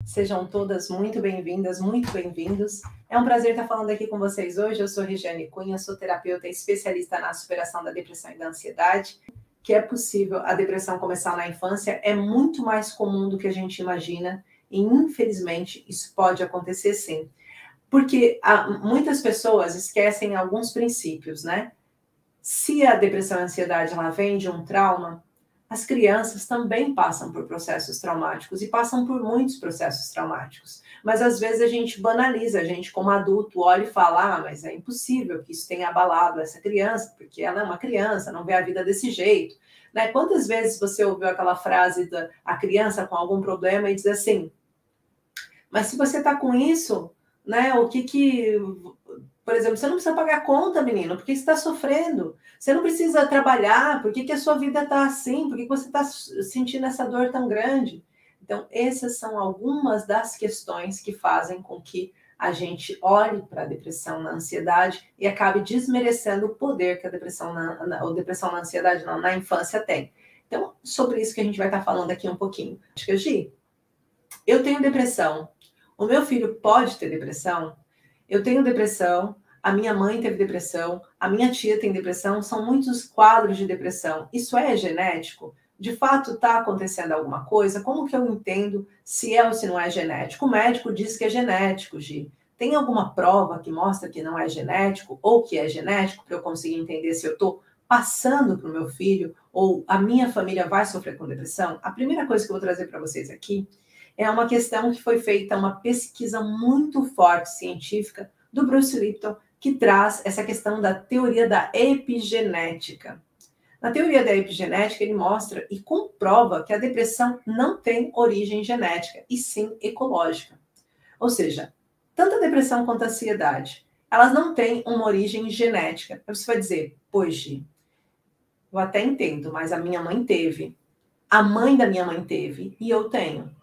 Sejam todas muito bem-vindas, muito bem-vindos. É um prazer estar falando aqui com vocês hoje. Eu sou Regiane Cunha, sou terapeuta e especialista na superação da depressão e da ansiedade. Que é possível a depressão começar na infância, é muito mais comum do que a gente imagina e, infelizmente, isso pode acontecer sim. Porque muitas pessoas esquecem alguns princípios, né? Se a depressão e a ansiedade ela vem de um trauma, as crianças também passam por processos traumáticos e passam por muitos processos traumáticos. Mas às vezes a gente banaliza, a gente como adulto olha e fala, mas é impossível que isso tenha abalado essa criança, porque ela é uma criança, não vê a vida desse jeito. Né? Quantas vezes você ouviu aquela frase da a criança com algum problema e diz assim, mas se você está com isso, né, por exemplo, você não precisa pagar conta, menino, porque você está sofrendo. Você não precisa trabalhar, por que a sua vida está assim? Por que você está sentindo essa dor tão grande? Então, essas são algumas das questões que fazem com que a gente olhe para a depressão na ansiedade e acabe desmerecendo o poder que a depressão na ansiedade na infância tem. Então, sobre isso que a gente vai estar falando aqui um pouquinho. Acho que, Gi, eu tenho depressão. O meu filho pode ter depressão? Eu tenho depressão, a minha mãe teve depressão, a minha tia tem depressão, são muitos quadros de depressão. Isso é genético? De fato está acontecendo alguma coisa? Como que eu entendo se é ou se não é genético? O médico diz que é genético, Gi. Tem alguma prova que mostra que não é genético ou que é genético para eu conseguir entender se eu estou passando para o meu filho ou a minha família vai sofrer com depressão? A primeira coisa que eu vou trazer para vocês aqui é uma questão que foi feita, uma pesquisa muito forte científica do Bruce Lipton, que traz essa questão da teoria da epigenética. Na teoria da epigenética, ele mostra e comprova que a depressão não tem origem genética, e sim ecológica. Ou seja, tanto a depressão quanto a ansiedade, elas não têm uma origem genética. Aí você vai dizer, poxa, eu até entendo, mas a minha mãe teve, a mãe da minha mãe teve, e eu tenho.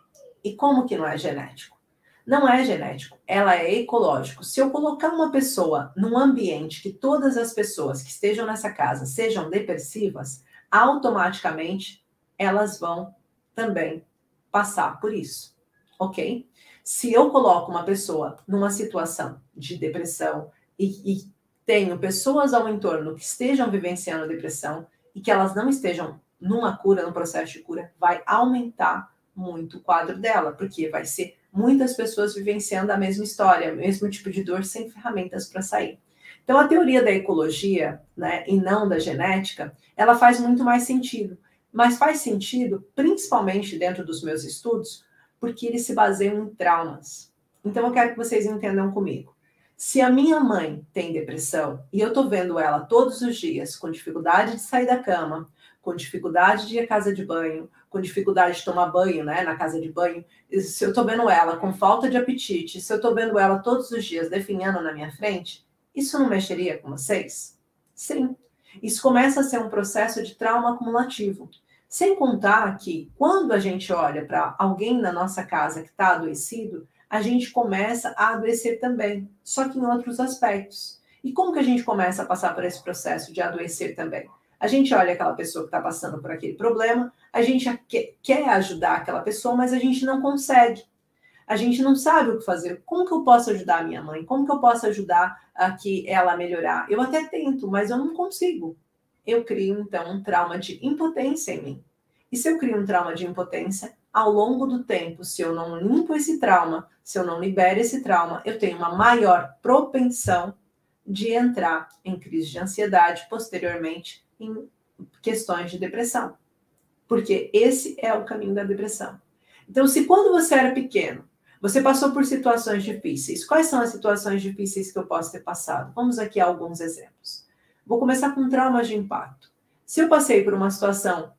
E como que não é genético? Não é genético, ela é ecológico. Se eu colocar uma pessoa num ambiente que todas as pessoas que estejam nessa casa sejam depressivas, automaticamente elas vão também passar por isso, ok? Se eu coloco uma pessoa numa situação de depressão e tenho pessoas ao entorno que estejam vivenciando depressão e que elas não estejam numa cura, num processo de cura, vai aumentar muito o quadro dela, porque vai ser muitas pessoas vivenciando a mesma história, o mesmo tipo de dor, sem ferramentas para sair. Então, a teoria da ecologia, né, e não da genética, ela faz muito mais sentido. Mas faz sentido, principalmente dentro dos meus estudos, porque eles se baseiam em traumas. Então, eu quero que vocês entendam comigo. Se a minha mãe tem depressão e eu estou vendo ela todos os dias com dificuldade de sair da cama, com dificuldade de ir à casa de banho, com dificuldade de tomar banho, né, na casa de banho, se eu estou vendo ela com falta de apetite, se eu estou vendo ela todos os dias definhando na minha frente, isso não mexeria com vocês? Sim. Isso começa a ser um processo de trauma acumulativo. Sem contar que, quando a gente olha para alguém na nossa casa que está adoecido, a gente começa a adoecer também, só que em outros aspectos. E como que a gente começa a passar por esse processo de adoecer também? A gente olha aquela pessoa que está passando por aquele problema, a gente quer ajudar aquela pessoa, mas a gente não consegue. A gente não sabe o que fazer. Como que eu posso ajudar a minha mãe? Como que eu posso ajudar ela a melhorar? Eu até tento, mas eu não consigo. Eu crio, então, um trauma de impotência em mim. E se eu crio um trauma de impotência, ao longo do tempo, se eu não limpo esse trauma, se eu não libero esse trauma, eu tenho uma maior propensão de entrar em crise de ansiedade, posteriormente em questões de depressão. Porque esse é o caminho da depressão. Então, se quando você era pequeno, você passou por situações difíceis, quais são as situações difíceis que eu posso ter passado? Vamos aqui a alguns exemplos. Vou começar com traumas de impacto. Se eu passei por uma situação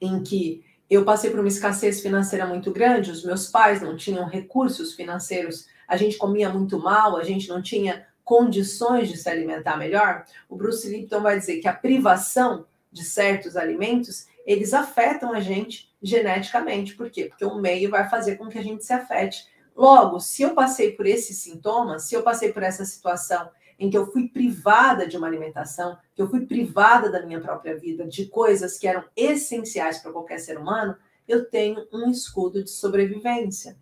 em que eu passei por uma escassez financeira muito grande, os meus pais não tinham recursos financeiros, a gente comia muito mal, a gente não tinha condições de se alimentar melhor, o Bruce Lipton vai dizer que a privação de certos alimentos, eles afetam a gente geneticamente. Por quê? Porque o meio vai fazer com que a gente se afete. Logo, se eu passei por esses sintomas, se eu passei por essa situação em que eu fui privada de uma alimentação, que eu fui privada da minha própria vida, de coisas que eram essenciais para qualquer ser humano, eu tenho um escudo de sobrevivência.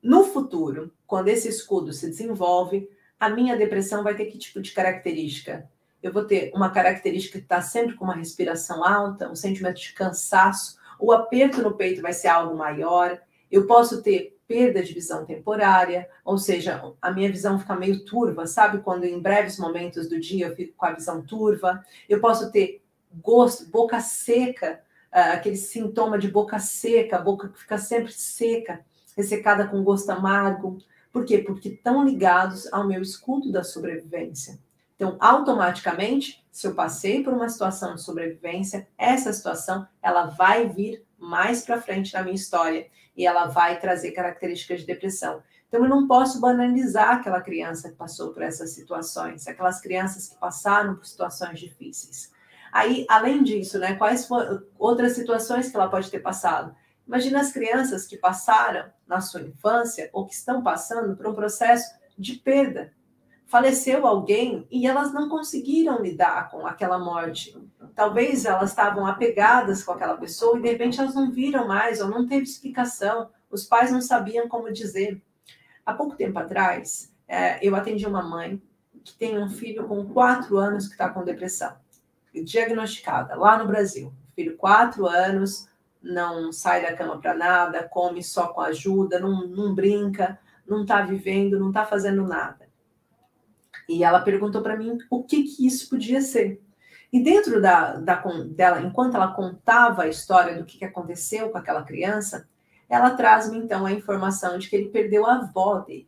No futuro, quando esse escudo se desenvolve, a minha depressão vai ter que tipo de característica? Eu vou ter uma característica que está sempre com uma respiração alta, um sentimento de cansaço, o aperto no peito vai ser algo maior, eu posso ter perda de visão temporária, ou seja, a minha visão fica meio turva, sabe? Quando em breves momentos do dia eu fico com a visão turva, eu posso ter gosto, boca seca, aquele sintoma de boca seca, boca que fica sempre seca, ressecada com gosto amargo. Por quê? Porque estão ligados ao meu escudo da sobrevivência. Então, automaticamente, se eu passei por uma situação de sobrevivência, essa situação ela vai vir mais para frente na minha história e ela vai trazer características de depressão. Então, eu não posso banalizar aquela criança que passou por essas situações, aquelas crianças que passaram por situações difíceis. Aí, além disso, né, quais foram outras situações que ela pode ter passado? Imagina as crianças que passaram na sua infância ou que estão passando por um processo de perda. Faleceu alguém e elas não conseguiram lidar com aquela morte. Talvez elas estavam apegadas com aquela pessoa e de repente elas não viram mais ou não teve explicação. Os pais não sabiam como dizer. Há pouco tempo atrás, eu atendi uma mãe que tem um filho com 4 anos que está com depressão, diagnosticada lá no Brasil. Filho, 4 anos, não sai da cama para nada, come só com ajuda, não brinca, não está vivendo, não está fazendo nada. E ela perguntou para mim o que isso podia ser. E dentro dela, enquanto ela contava a história do que aconteceu com aquela criança, ela traz-me então a informação de que ele perdeu a avó dele.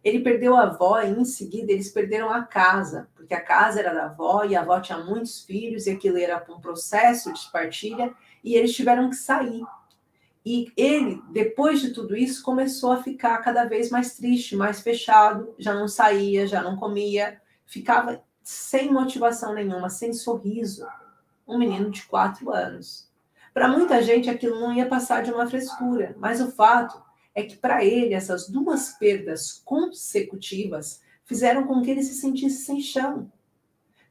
Ele perdeu a avó e em seguida eles perderam a casa, porque a casa era da avó e a avó tinha muitos filhos e aquilo era um processo de partilha e eles tiveram que sair. E ele, depois de tudo isso, começou a ficar cada vez mais triste, mais fechado, já não saía, já não comia, ficava sem motivação nenhuma, sem sorriso. Um menino de 4 anos. Para muita gente aquilo não ia passar de uma frescura, mas o fato é que para ele essas 2 perdas consecutivas fizeram com que ele se sentisse sem chão.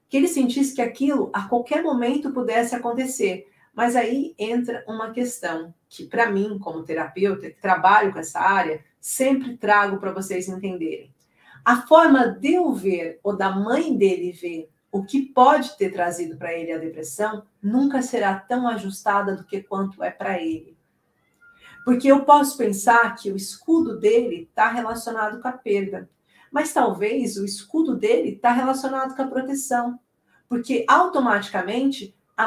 Que ele sentisse que aquilo a qualquer momento pudesse acontecer. Mas aí entra uma questão que, para mim, como terapeuta, que trabalho com essa área, sempre trago para vocês entenderem. A forma de eu ver, ou da mãe dele ver, o que pode ter trazido para ele a depressão, nunca será tão ajustada do que quanto é para ele. Porque eu posso pensar que o escudo dele está relacionado com a perda, mas talvez o escudo dele está relacionado com a proteção. Porque automaticamente a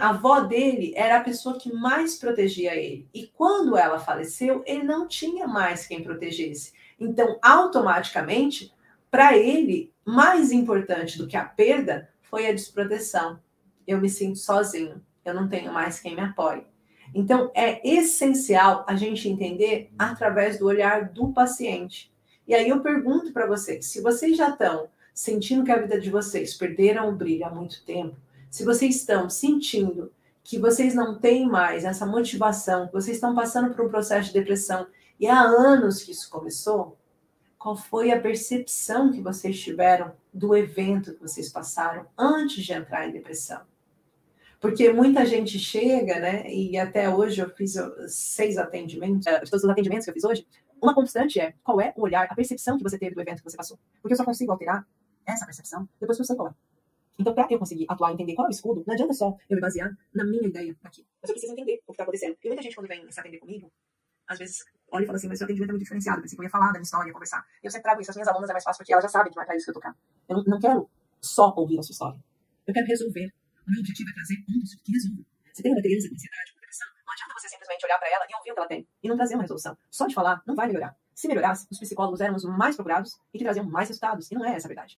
avó dele era a pessoa que mais protegia ele. E quando ela faleceu, ele não tinha mais quem protegesse. Então, automaticamente, para ele, mais importante do que a perda foi a desproteção. Eu me sinto sozinho, eu não tenho mais quem me apoie. Então, é essencial a gente entender através do olhar do paciente. E aí eu pergunto para vocês, se vocês já estão sentindo que a vida de vocês perderam o brilho há muito tempo, se vocês estão sentindo que vocês não têm mais essa motivação, que vocês estão passando por um processo de depressão e há anos que isso começou, qual foi a percepção que vocês tiveram do evento que vocês passaram antes de entrar em depressão? Porque muita gente chega, né, e até hoje eu fiz 6 atendimentos, de todos os atendimentos que eu fiz hoje, uma constante é qual é o olhar, a percepção que você teve do evento que você passou. Porque eu só consigo alterar essa percepção depois que eu sei qual é. Então, para eu conseguir atuar e entender qual é o escudo, não adianta só eu me basear na minha ideia aqui. Mas eu preciso entender o que está acontecendo. E muita gente, quando vem se atender comigo, às vezes olha e fala assim, mas o seu atendimento é muito diferenciado, pensei que eu ia falar da minha história, ia conversar. Eu sempre trago isso, as minhas alunas é mais fácil porque elas já sabem que não é para isso que eu tocar. Eu não quero só ouvir a sua história. Eu quero resolver. O meu objetivo é trazer um que resolva. Se tem uma criança com ansiedade, com depressão, não adianta você simplesmente olhar para ela e ouvir o que ela tem e não trazer uma resolução. Só de falar não vai melhorar. Se melhorasse, os psicólogos eram os mais procurados e que traziam mais resultados. E não é essa a verdade.